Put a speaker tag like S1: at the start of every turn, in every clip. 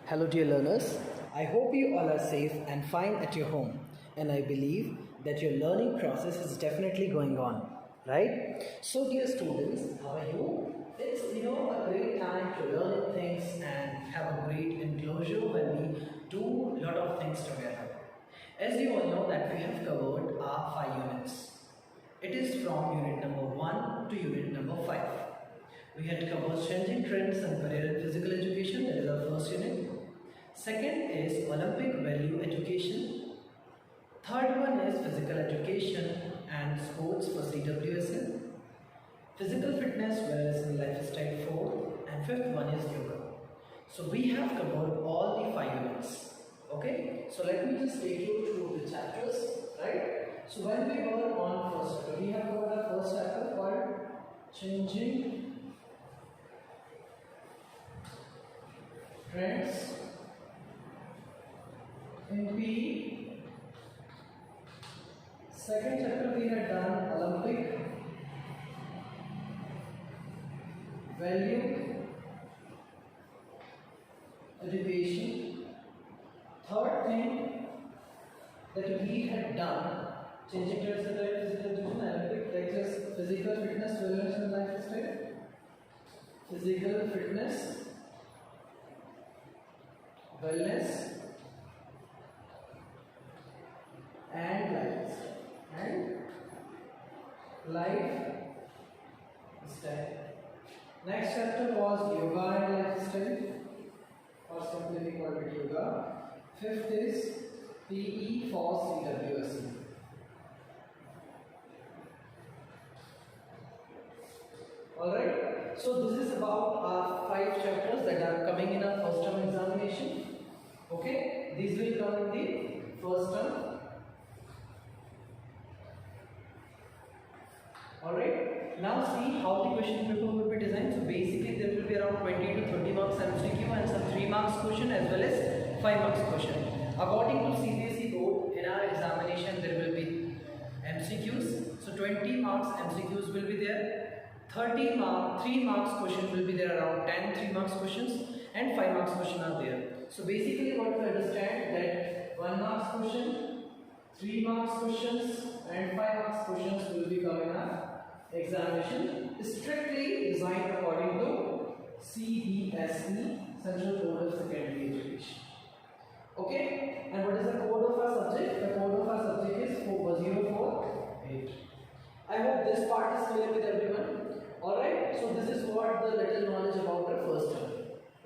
S1: Hello, dear learners. I hope you all are safe and fine at your home, and I believe that your learning process is definitely going on, right? So, dear students, how are you? It's a great time to learn things and have a great enclosure when we do a lot of things together. As you all know that we have covered our 5 units. It is from unit number 1 to unit number 5. We had covered changing trends and career and physical education, that is our first unit. Second is Olympic value education. Third one is physical education and sports for CWSN. Physical fitness, wellness and lifestyle 4. And fifth one is yoga. So we have covered all the 5 units. Okay, so let me just take you through the chapters, right? So when we were on first chapter, we have covered our first chapter called changing trends in PE. Second chapter we had done Olympic value education. Third thing that we had done, changing trends in physical education, Olympic, like physical fitness, wellness and lifestyle. Physical fitness, wellness and lifestyle. Next chapter was yoga and lifestyle. First completely called it yoga. Fifth is PE for CWSC. Alright, so this is about our 5 chapters that are coming in our first term examination. Okay, these will come in the first term. Alright, now see how the question paper will be designed. So basically there will be around 20 to 30 marks MCQ and some 3 marks question as well as 5 marks question. According to CBSE board, in our examination there will be MCQs. So 20 marks MCQs will be there. 3 marks question will be there, around 10 3 marks questions, and 5 marks question are there. So basically what we understand that 1 marks question, 3 marks questions and 5 marks questions will be coming up examination, strictly designed according to CBSE, Central Board of Secondary Education. Okay, and what is the code of our subject? The code of our subject is 4048. I hope this part is clear with everyone. Alright, so this is what the little knowledge about the first term.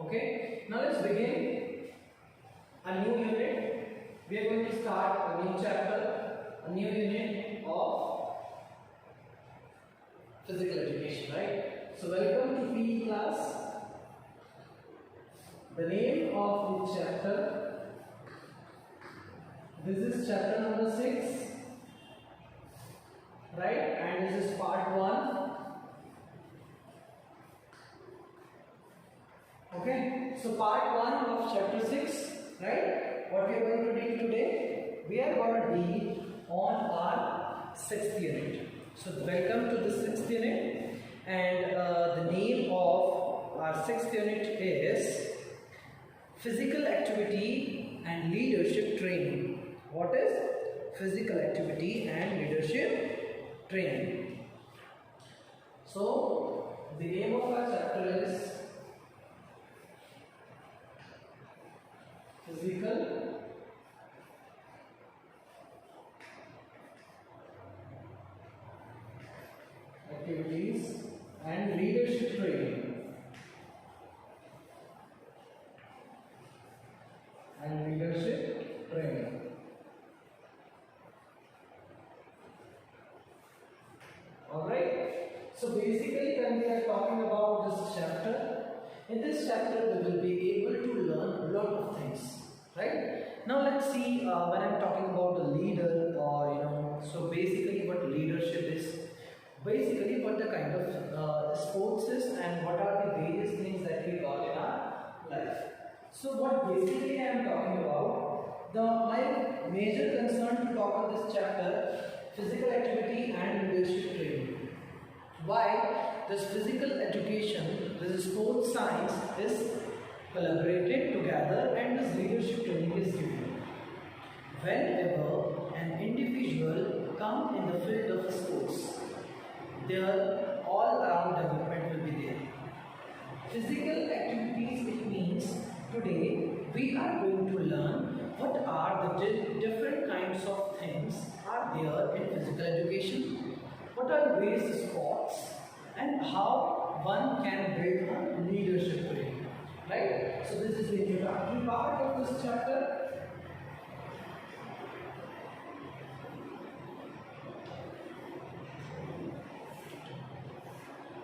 S1: Okay, now let's begin a new unit. We are going to start a new chapter, a new unit of physical education, right? So welcome to PE class. The name of the chapter, this is chapter number 6, right? And this is part 1. Okay, so part 1 of chapter 6, right? What we are going to deal today? We are going to deal on our 6th unit. So welcome to the 6th unit, and the name of our 6th unit is Physical Activity and Leadership Training. What is physical activity and leadership training? So the name of our chapter is Physical Activities and Leadership Training. Alright, so basically when we are talking about this chapter, in this chapter we will be able to learn a lot of things, right? Now let's see when I'm talking about the leader, or so basically what leadership is, basically what the kind of sports is, and what are the various things that we got in our life. So what basically I am talking about, my major concern to talk on this chapter, physical activity and leadership training. Why? This physical education, this sports science is collaborated together, and this leadership training is given. Whenever an individual come in the field of sports, their all-around development will be there. Physical activities, it means today we are going to learn what are the different kinds of things are there in physical education, what are the ways sports, and how one can build a leadership career. Right? So this is the introductory part of this chapter.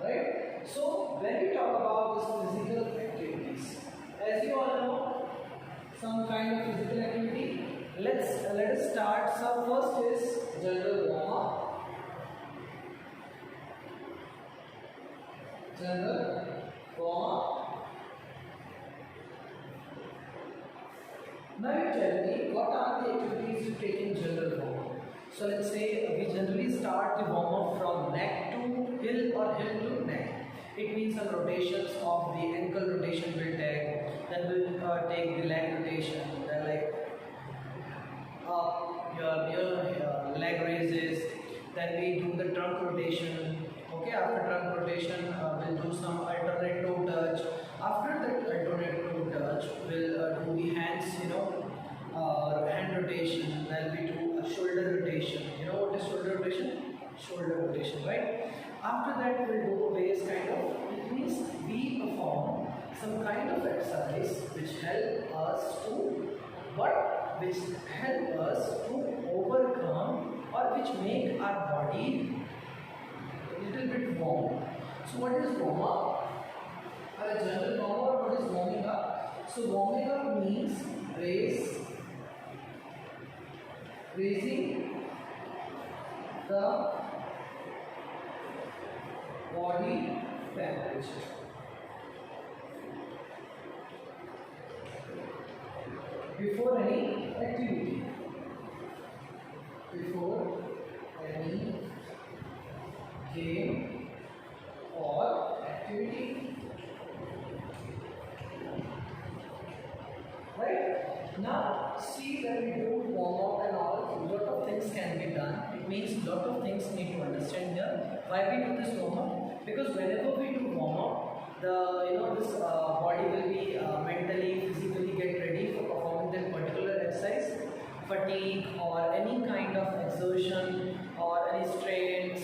S1: Right? So when we talk about this physical activities, as you all know, some kind of physical activity. Let us start. So first is general warm up. General warm up. Now you tell me what are the activities you take in general warm up. So let's say we generally start the warm up from neck to heel or heel to neck. It means some rotations of the ankle rotation will take, then we'll take the leg rotation, then like your leg raises, then we do the trunk rotation. Okay, after trunk rotation, we'll do some alternate toe touch. After that alternate toe touch, we'll do the hands, hand rotation. Then we do a shoulder rotation. You know what is shoulder rotation? Shoulder rotation, right? After that, we'll do various kind of. It means we perform some kind of exercise which help us to which help us to overcome or which make our body a little bit warm. So what is warm up? A general warm up. What is warming up? So warming up means raising the body temperature. Before any activity. Before any game or activity. Right? Now, see when we do warm up and all, lot of things can be done. It means lot of things need to understand here. Why we do this warm up? Because whenever we do warm up, this body will be mentally, physically get ready for performing that particular exercise. Fatigue or any kind of exertion or any strain,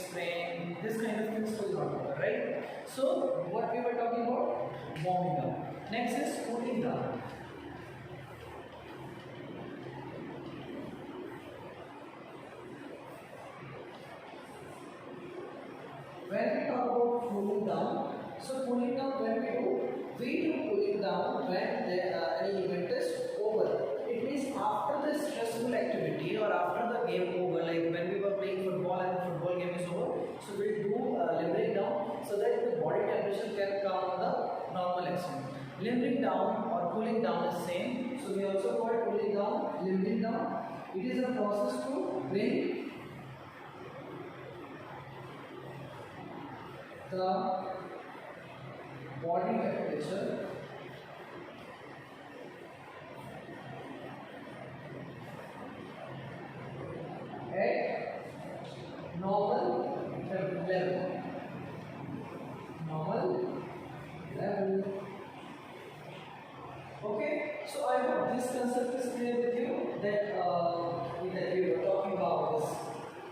S1: this kind of things will not occur, right? So what we were talking about? Warming up. Next is cooling down. When we talk about cooling down, so cooling down when we do cooling down when any event is over. It means after the stressful activity or after the game over, like when we were playing football and the football game is over, so we'll do limbering down so that the body temperature can come on the normal extent. Limbering down or cooling down is same. So we also call it cooling down, limbering down. It is a process to bring the body temperature at normal level. Okay, so I hope this concept is clear with you that we were talking about this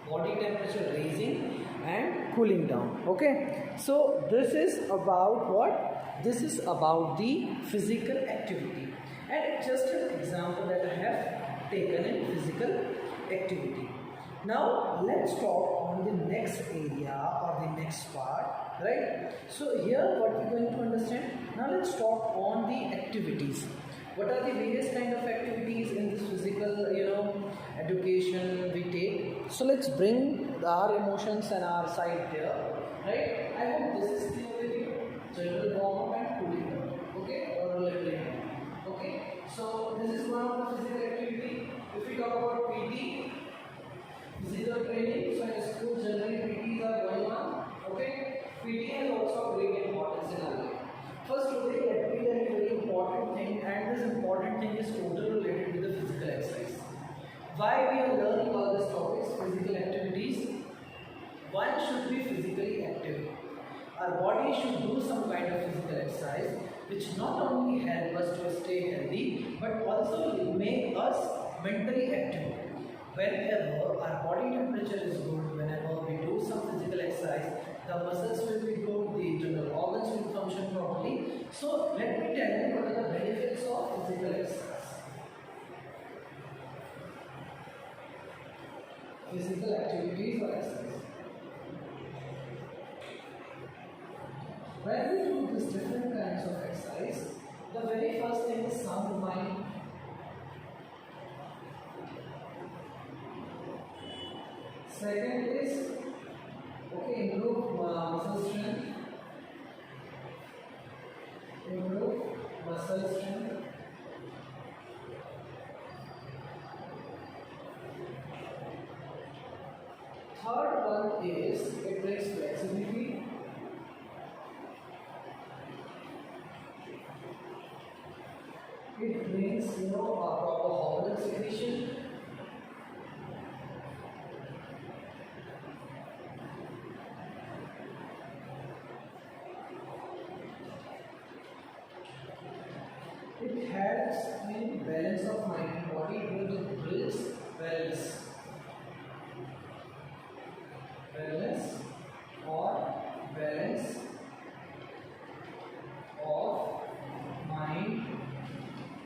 S1: body temperature raising and cooling down. Okay, so this is about what? This is about the physical activity, and just an example that I have taken in physical activity. Now let's talk on the next area or the next part, right? So here what we're going to understand. Now let's talk on the activities. What are the various kind of activities in this physical, education we take? So let's bring our emotions and our side there, right? I hope this is clear with you. General warm up and cooling down, okay, or limbering down, okay. So this is one of the physical activity. If we talk about PT, physical training, so in school generally PTs are going on, okay. PT has also great importance in our life. First, today let me tell you very important important thing is totally related with the physical exercise. Why we are learning all these topics, physical activities? One should be physically active. Our body should do some kind of physical exercise which not only help us to stay healthy but also make us mentally active. Whenever our body temperature is good, whenever we do some physical exercise, the muscles will be good, the internal organs will function properly. So let me tell you what are the benefits of physical exercise. Physical activities or exercise. When we do these different kinds of exercise, the very first thing is sound mind. Second is improve muscle strength. Improve muscle strength. Third one is it brings flexibility. It brings a proper hormone secretion. It helps in balance of mind and body, it builds balance. Balance of mind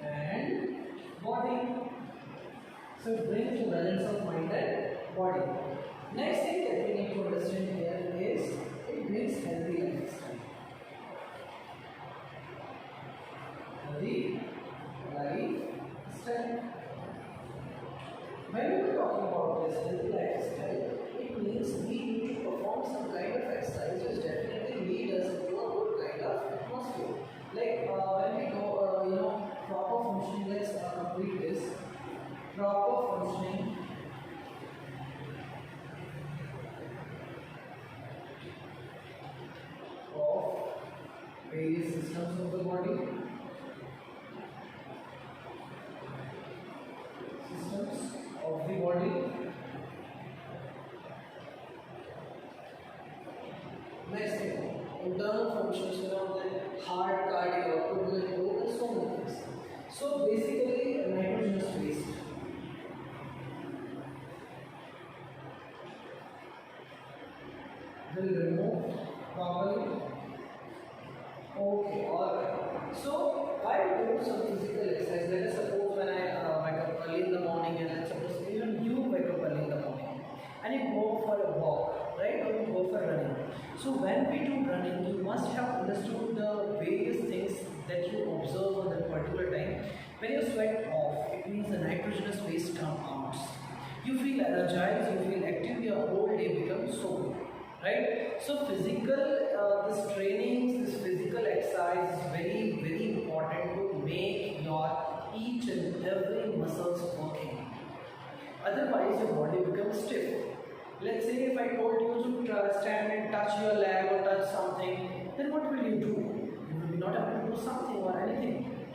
S1: and body. So it brings the balance of mind and body. Next thing that we need to understand here is it brings healthy lifestyle. Healthy lifestyle. When we are talking about this healthy lifestyle, it means we need to perform some kind of exercise which definitely lead us into a good kind of atmosphere. Like when we go, proper functioning, let's complete this. Proper functioning of various systems of the body. Systems of the body. Next thing, internal functions, the heart, cardio, kidney, and so many things. So basically, nitrogenous waste. Will remove properly. Okay, alright. So I do some physical exercise. Let us suppose when I wake up early in the morning, and let's suppose even you wake up early in the morning and you go for a walk, right? Or you go for running. So when we do running, you must have understood the various things that you observe on that particular time. When you sweat off, it means the nitrogenous waste comes out. You feel energized, you feel active, your whole day becomes so good. Right? So physical, this training, this physical exercise is very, very important to make your each and every muscles working. Otherwise, your body becomes stiff. Let's say if I told you to stand and touch your leg or touch something, then what will you do? You will be not able to do something or anything.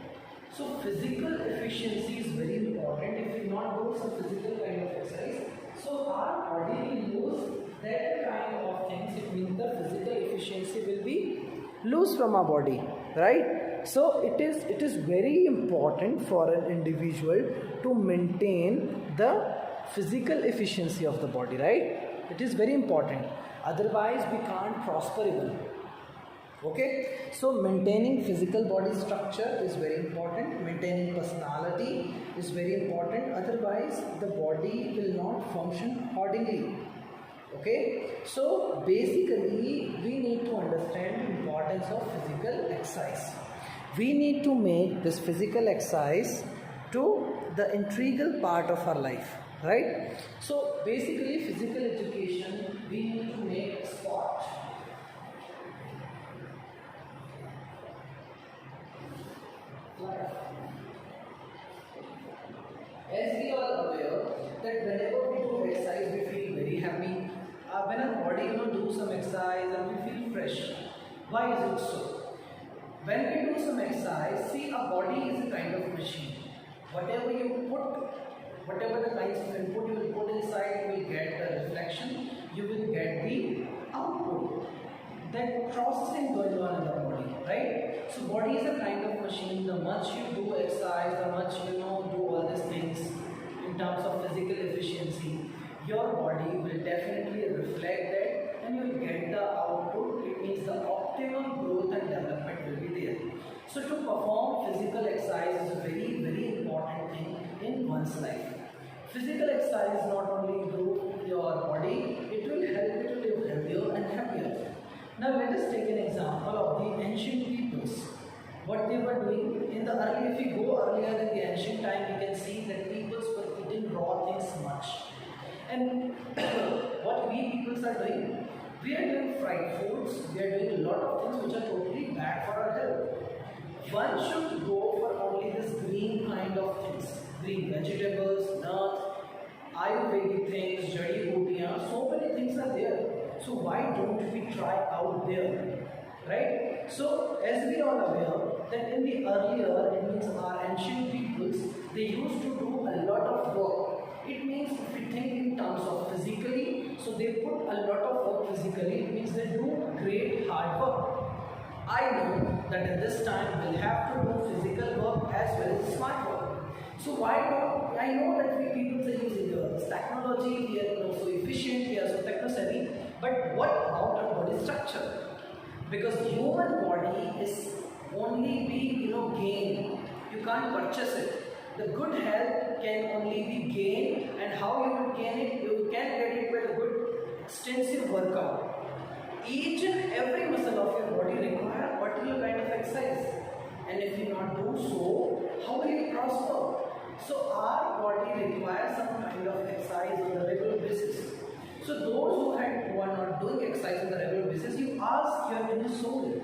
S1: So physical efficiency is very important. If we not do some physical kind of exercise, so our body will lose that kind of things. It means the physical efficiency will be loose from our body, right? So it is very important for an individual to maintain the physical efficiency of the body, right? It is very important. Otherwise, we can't prosper even. Okay, so maintaining physical body structure is very important. Maintaining personality is very important. Otherwise, the body will not function accordingly. Okay, so basically we need to understand the importance of physical exercise. We need to make this physical exercise to the integral part of our life, right? So basically physical education, we need to make sport. Life. As we are aware that whenever we do exercise, we feel very happy. When our body do some exercise and we feel fresh. Why is it so? When we do some exercise, see, our body is a kind of machine. input, whatever the kinds of input you will put inside, you will get the reflection, you will get the output. That processing going on in the body, right? So body is a kind of machine. The much you do exercise, the much you know do all these things in terms of physical efficiency, your body will definitely reflect that and you will get the output. It means the optimum growth and development will be there. So to perform physical exercise is a very, very important thing in one's life. Physical exercise not only improve your body, it will help you to live healthier and happier. Now let us take an example of the ancient peoples. What they were doing in the early, if we go earlier in the ancient time, we can see that peoples were eating raw things much. And what we peoples are doing, we are doing fried foods, we are doing a lot of things which are totally bad for our health. One should go for only this green kind of things, green vegetables, nuts, Ayurvedic things, jadi bootiyan, so many things are there. So why don't we try out there, right? So as we are aware that in the earlier, it means our ancient peoples, they used to do a lot of work. It means if we think in terms of physically, so they put a lot of work physically, it means they do great hard work. I know that at this time we'll have to do physical work as well as smart work. So why not? I know that we people are using this technology, we are so efficient, we are so techno-savvy, but what about our body structure? Because human body is only be gained. You can't purchase it. The good health can only be gained, and how you will gain it? You can get it with a good extensive workout. Each and every muscle of your body require a particular kind of exercise, and if you not do so, how will you prosper? So our body requires some kind of exercise on a regular basis. So those who are not doing exercise on a regular basis, you ask your inner soul,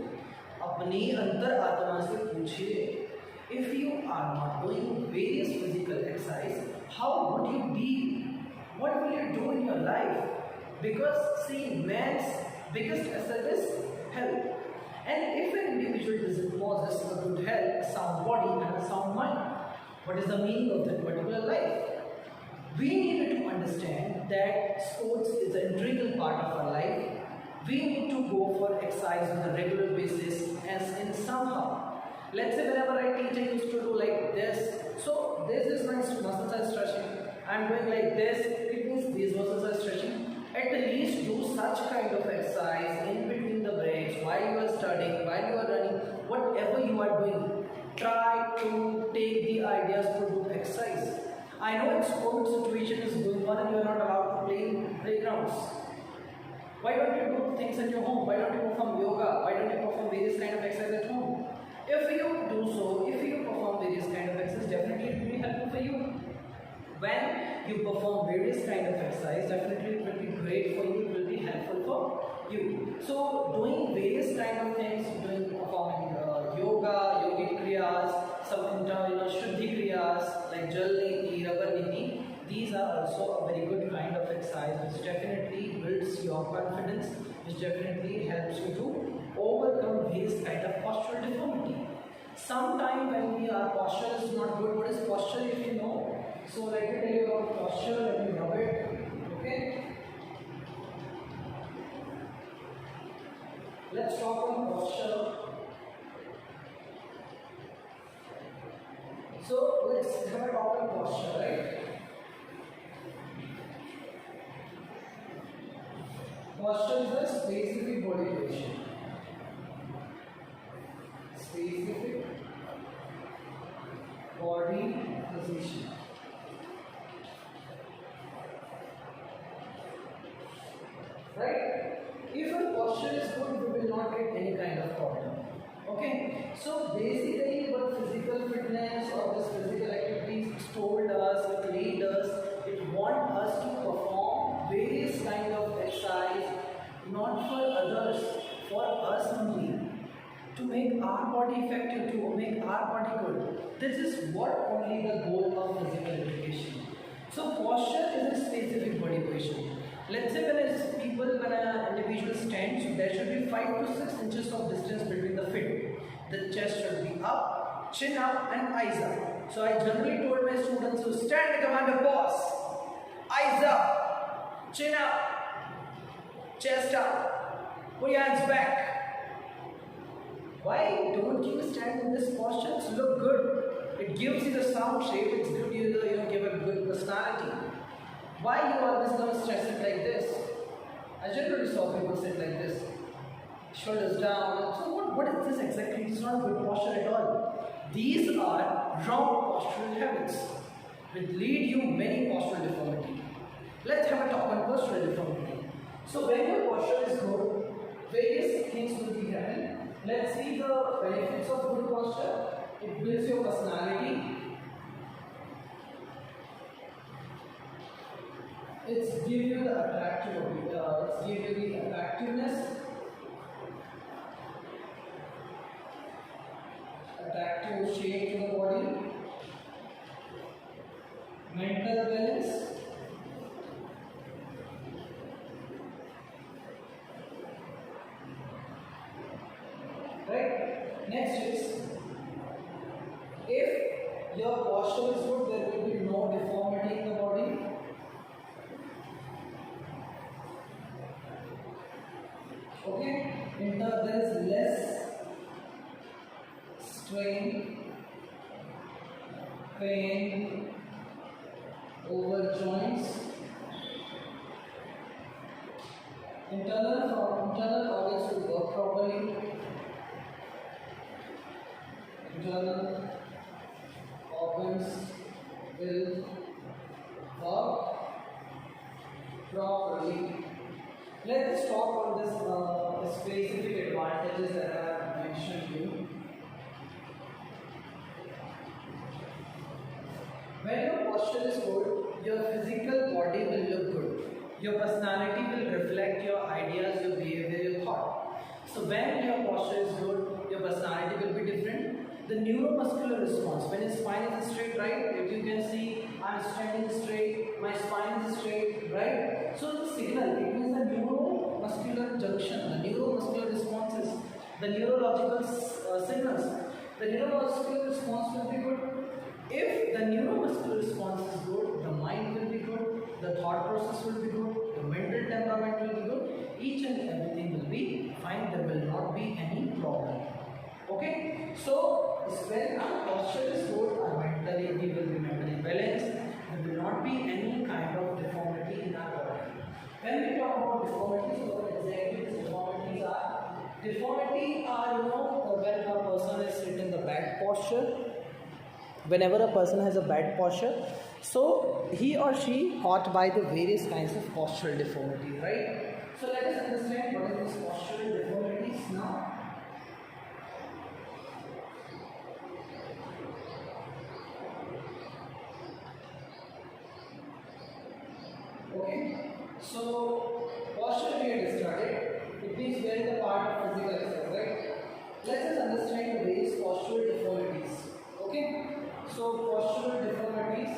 S1: अपनी अंतर आत्मा से पूछिए, if you are not doing various physical exercise, how would you be? What will you do in your life? Because see, man's biggest asset is health. And if an individual possesses a good health, sound body and a sound mind, what is the meaning of that particular life? We need to understand that sports is an integral part of our life. We need to go for exercise on a regular basis as in somehow. Let's say whenever I teach, I used to do like this. So this is my muscles are stretching. I am doing like this. It means these muscles are stretching. At least do such kind of exercise in between the breaks, while you are studying, while you are running, whatever you are doing. Try to take the ideas to do exercise. I know sports situation is going on and you are not allowed to play in playgrounds. Why don't you do things at your home? Why don't you perform yoga? Why don't you perform various kind of exercise at home? If you do so, if you perform various kind of exercise, definitely it will be helpful for you. When you perform various kind of exercise, definitely it will be great for you, it will be helpful for you. So doing various kind of things, performing yoga, yogic kriyas, some shuddhi kriyas like jal niti, rubber niti, these are also a very good kind of exercise which definitely builds your confidence, which definitely helps you to overcome various kind of postural deformity. Sometimes when our posture is not good, what is posture if you know? So let me tell you about posture, let me rub it, okay? Let's talk on posture. So let's have a talk on posture, right? Posture is a specific body position. Specific body position. Right? If your posture is good, you will not get any kind of problem. Okay? So basically what physical fitness or this physical activities told us, it lead us, it want us to perform various kind of exercise, not for others, for us only. To make our body effective, to make our body good. This is what only the goal of physical education. So posture is a specific body position. Let's say when an individual stands, there should be 5 to 6 inches of distance between the feet. The chest should be up, chin up and eyes up. So I generally told my students to stand the command of boss. Eyes up, chin up, chest up, put your hands back. Why don't you stand in this posture? To look good. It gives you the sound shape, it's good you give a good personality. Why you always going to sit like this? I generally saw people sit like this. Shoulders down. So what is this exactly? It's not good posture at all. These are wrong postural habits which lead you many postural deformity. Let's have a talk on postural deformity. So when your posture is good, various things will be happening. Let's see the benefits of good posture. It builds your personality. It's give you the attractiveness, attractive shape to the body, mental balance, right? Next is, if your posture is good, there will be no deformity in the body. Okay, there is less strain, pain over joints. Internal organs will work properly. Internal organs will work properly. Let's talk on this specific advantages that I have mentioned to you. When your posture is good, your physical body will look good. Your personality will reflect your ideas, your behavior, your thought. So when your posture is good, your personality will be different. The neuromuscular response, when your spine is straight, right? If you can see, I'm standing straight, my spine is straight, right? So the signal, it means the neuromuscular junction, the neuromuscular responses, the neurological signals. The neuromuscular response will be good. If the neuromuscular response is good, the mind will be good, the thought process will be good, the mental temperament will be good, each and everything will be fine, there will not be any problem. Okay? So, when our posture is good, we will be mentally balanced, there will not be any kind of deformity in our body. When we talk about deformities, what exactly these deformities are? Deformity are, when a person is sitting in the bad posture. Whenever a person has a bad posture, so he or she caught by the various kinds of postural deformities, right? So let us understand what are these postural deformities now. Okay, so posture we had started. It means where the part of physical exercise, right? Let us understand the various postural deformities. Okay. So postural deformities,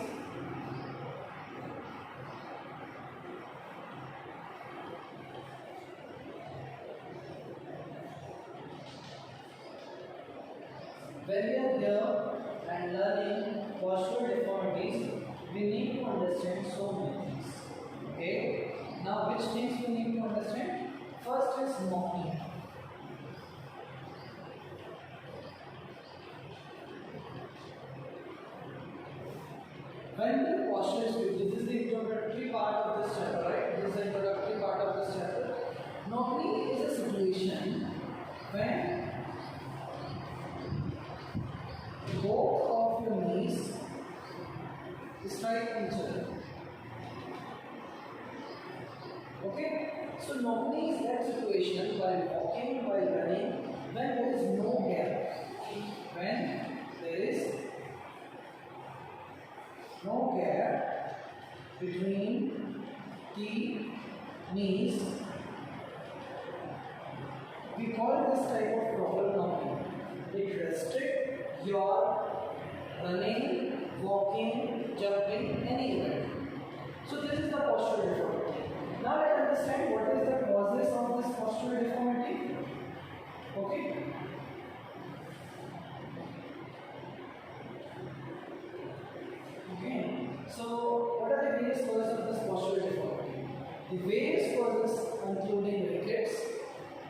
S1: when we are there and learning postural deformities, we need to understand so many things. Okay. Now which things we need to understand? First is knocking. When the posture is good, this is the introductory part of this chapter, right? This is the introductory part of this chapter. Knocking is a situation when both of your knees strike each other. Okay? So knocking is that situation while walking, while running, when there is no gap. When there is no gap between the knees, we call this type of proper knocking. It restricts your running, walking, jumping, any event. So this is the postural deformity. Now let's understand what is the causes of this postural deformity. Okay. various causes of this postural deformity. The various causes including rickets,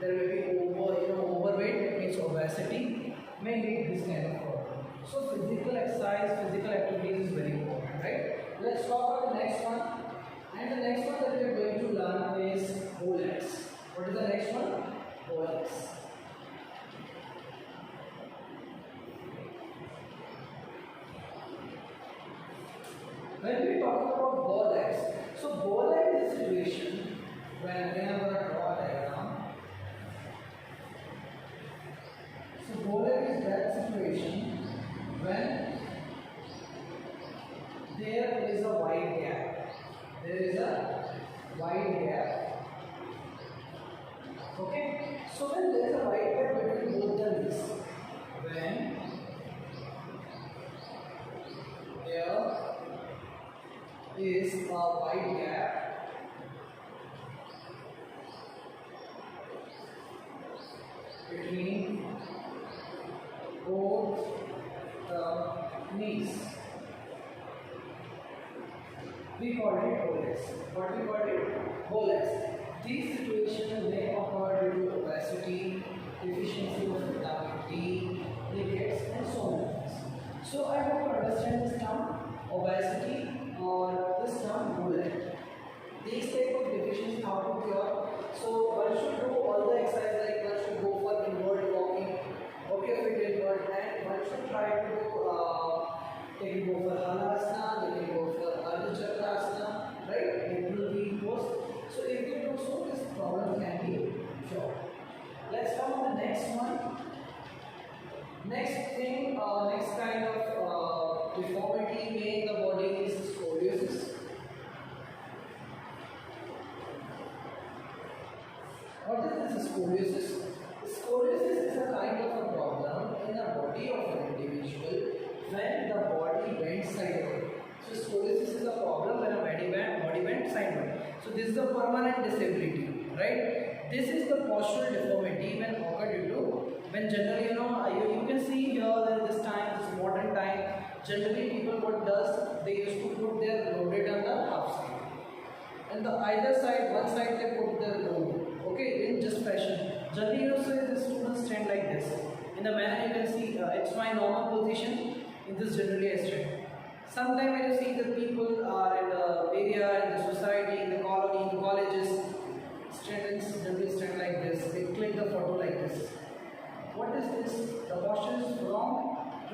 S1: there may be overweight, means obesity, may lead this kind of problem. So physical exercise, physical activities is very important, right? Let's talk about the next one. And the next one that we are going to learn is OLEX. What is the next one? OLEX. When we talk about BOLEX, so BOLEX is a situation when we have a draw diagram. So BOLEX is that situation when there is a wide gap. There is a wide gap. Okay. So when there is a wide gap between both the knees, when there is a wide gap between both the knees, we call it BOLEX. What we call it? BOLEX. These situations may occur due to obesity, deficiency of vitamin D, rickets, and so many things. So I hope you understand this term obesity or this term BOLEX. These type of deficiencies how to cure. So one should do all the exercise, like one should go for inward walking, okay, fit inward, and one should try to take go for halasana, they can go for Ardha Chakrasana, right? It will be post. So if they do so, this problem can be cured. Let's come on the next one. Next thing, next kind of deformity may in the body is scoliosis. What is this scoliosis? Scoliosis is a kind of a problem in the body of an individual when the body bends sideward. So scoliosis is a problem when a body bends sideward. So this is a permanent disability, right? This is the postural deformity when occurred due to when generally you can see here that this time, this modern time, generally people what does, they used to put their loaded on the half side, and the either side, one side they put their load, okay, in just fashion. Generally say the students stand like this. In the manner you can see it's my normal position. In this generally I stand. Sometimes when you see that people are in the area, in the society, in the colony, in the colleges, students generally stand like this. They click the photo like this. What is this? The posture is wrong.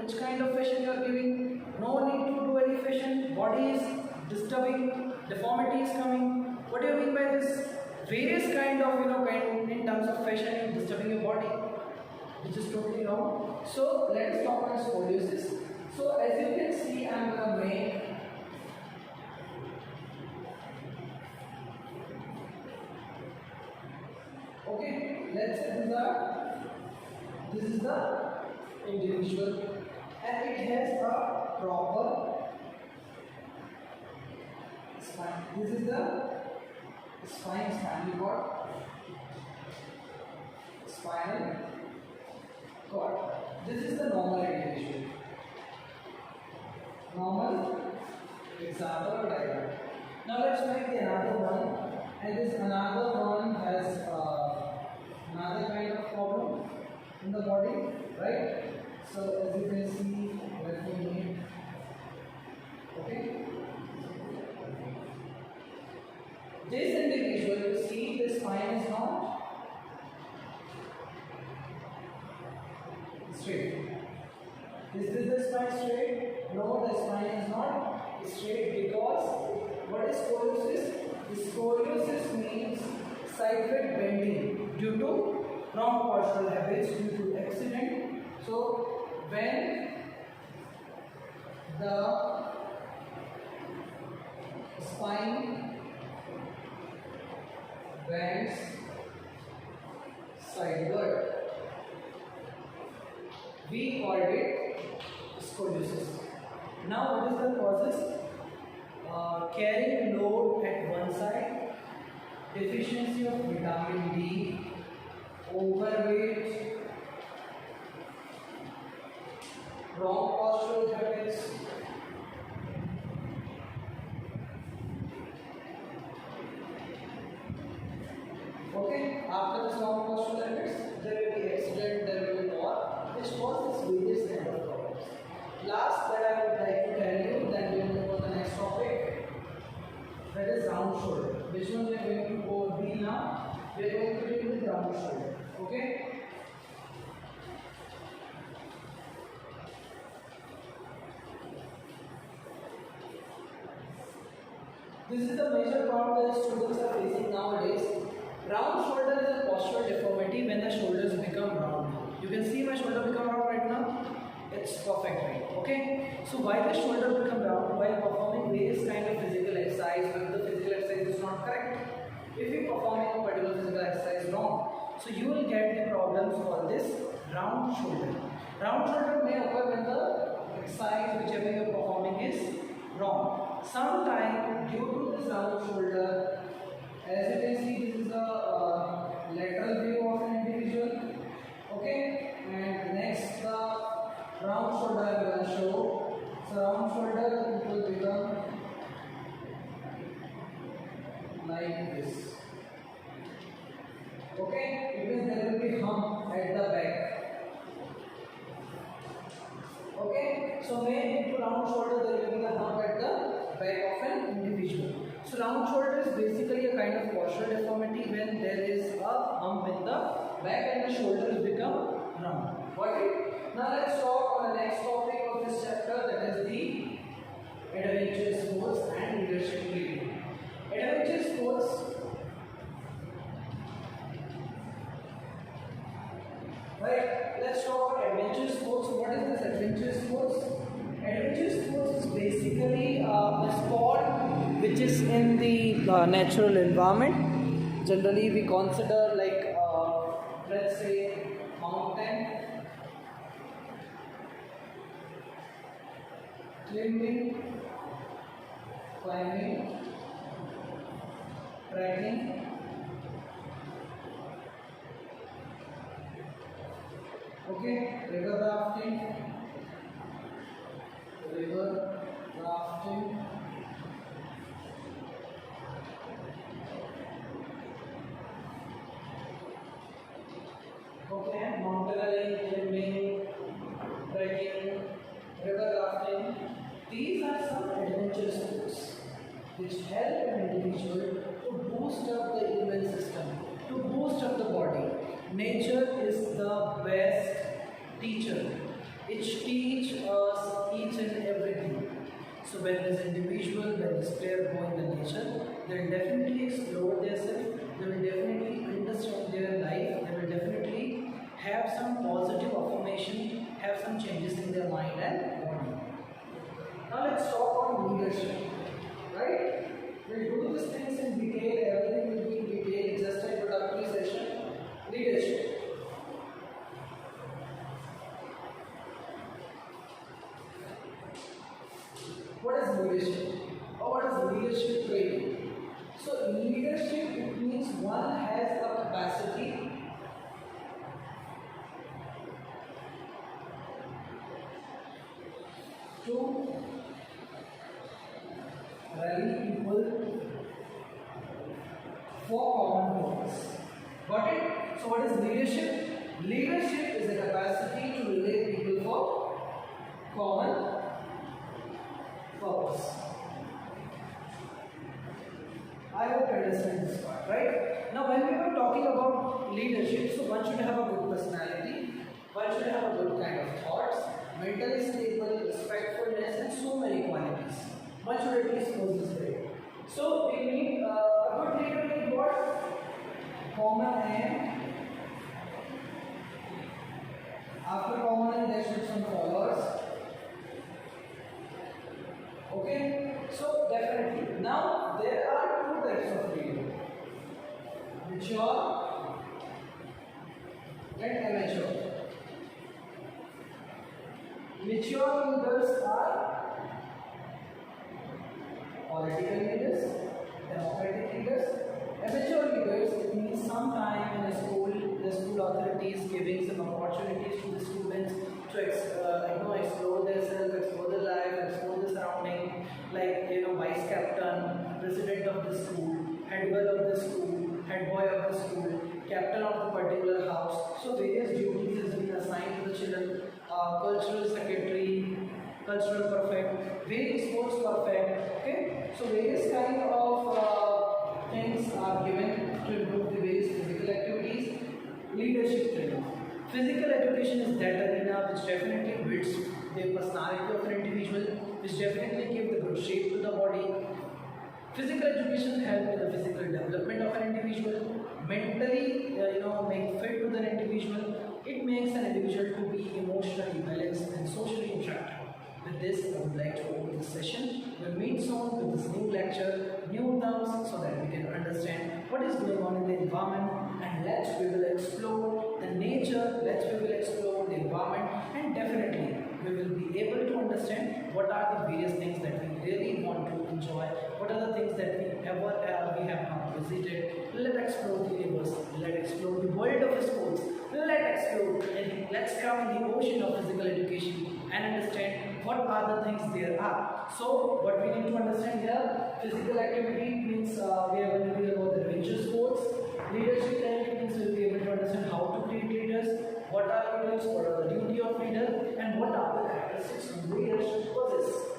S1: Which kind of fashion you are giving? No need to do any fashion. Body is disturbing. Deformity is coming. What do you mean by this? Various kind of in terms of fashion, you disturbing your body, which is totally wrong. So let's talk about scoliosis. So as you can see, I am gonna make okay. Let's say this is the individual, and it has a proper spine. This is the spinal cord. Spinal cord. This is the normal individual. Normal example or diagram. Now let's make the another one, and this another one has another kind of problem in the body, right? So as you can see, let me make, okay. This individual, you see the spine is not straight. Is this the spine straight? No, the spine is not straight because what is scoliosis? Scoliosis means sideward bending due to wrong postural habits, due to accident. So when the spine bends sideward, we called it scoliosis. Now what is the causes? Carrying load at one side, deficiency of vitamin D, overweight, wrong postural habits, This is the major problem that students are facing nowadays. Round shoulder is a postural deformity when the shoulders become round. You can see my shoulder become round right now. It's perfect, right? Okay. So why the shoulder become round? While performing various kind of physical exercise, when the physical exercise is not correct. If you performing a particular physical exercise wrong, so you will get the problems for this round shoulder. Round shoulder may occur when the exercise whichever you are performing is wrong. Sometimes due to this round shoulder, as you can see, this is the lateral view of an individual. Okay, and next the round shoulder I will show. So round shoulder it will become like this. Okay, it means there will be hump at the back. Okay, so main into round shoulder there will be the hump at the back of an individual. So round shoulder is basically a kind of postural deformity when there is a hump in the back and the shoulders become round. Okay. Now let's talk on the next topic of this chapter, that is the adventure sports and leadership training. Adventure sports. Right, let's talk about adventure sports. So what is this adventure sports? Adventure sports is basically a sport which is in the natural environment. Generally we consider like let's say mountain, climbing, trekking, okay, river rafting, okay, mountaineering, climbing, trekking, river rafting. These are some adventure sports which help an individual to boost up the immune system, to boost up the body. Nature is the best teacher. It teaches us each and everything. So when this individual, when this player go in the nature, they will definitely explore themselves, they will definitely understand their life, they will definitely have some positive affirmation, have some changes in their mind and body. Now let's talk on leadership, right? We'll do these things in detail, everything will be in detail, it's just a introductory session. Leadership. What is leadership? Or what is leadership training? So leadership, it means one has a capacity to rally people for common purpose. Got it? So what is leadership? Leadership is a capacity to relate people for common purpose. I hope you understand this part, right? Now when we were talking about leadership, so one should have a good personality, one should have a good kind of thoughts, mentally stable, respectfulness, and so many qualities. One should at least know this way. So we need a good leader need what? Common aim. After common aim, there should be some followers. Okay, so definitely. Now there are two types of leader: mature and immature. Mature leaders are political leaders, democratic leaders. Immature leaders, it means sometime in a school, the school authorities giving some opportunities to the students to explore themselves, explore their life, explore the surrounding, like vice captain, president of the school, head girl of the school, head boy of the school, captain of the particular house. So various duties has been assigned to the children. Cultural secretary, cultural prefect, various sports prefect. Okay, so various kind of things are given to improve the various physical activities. Leadership training. Physical education is that arena which definitely builds the personality of an individual, which definitely gives the good shape to the body. Physical education helps in the physical development of an individual, mentally, make fit with an individual. It makes an individual to be emotionally balanced and socially interactive. With this, I would like to open this session. We'll meet soon with this new lecture, new terms, so that we can understand what is going on in the environment, and we will explore the nature, we will explore the environment, and definitely we will be able to understand what are the various things that we really want to enjoy, what are the things that we have not visited. Let's explore the universe, let's explore the world of sports, let's come in the ocean of physical education and understand what are the things there are. So what we need to understand here, physical activity means we are going to be about the adventure sports. Leadership training means we will be able to understand how to create leaders, what are leaders, what are the duty of leader, and what are the characteristics of leadership possess.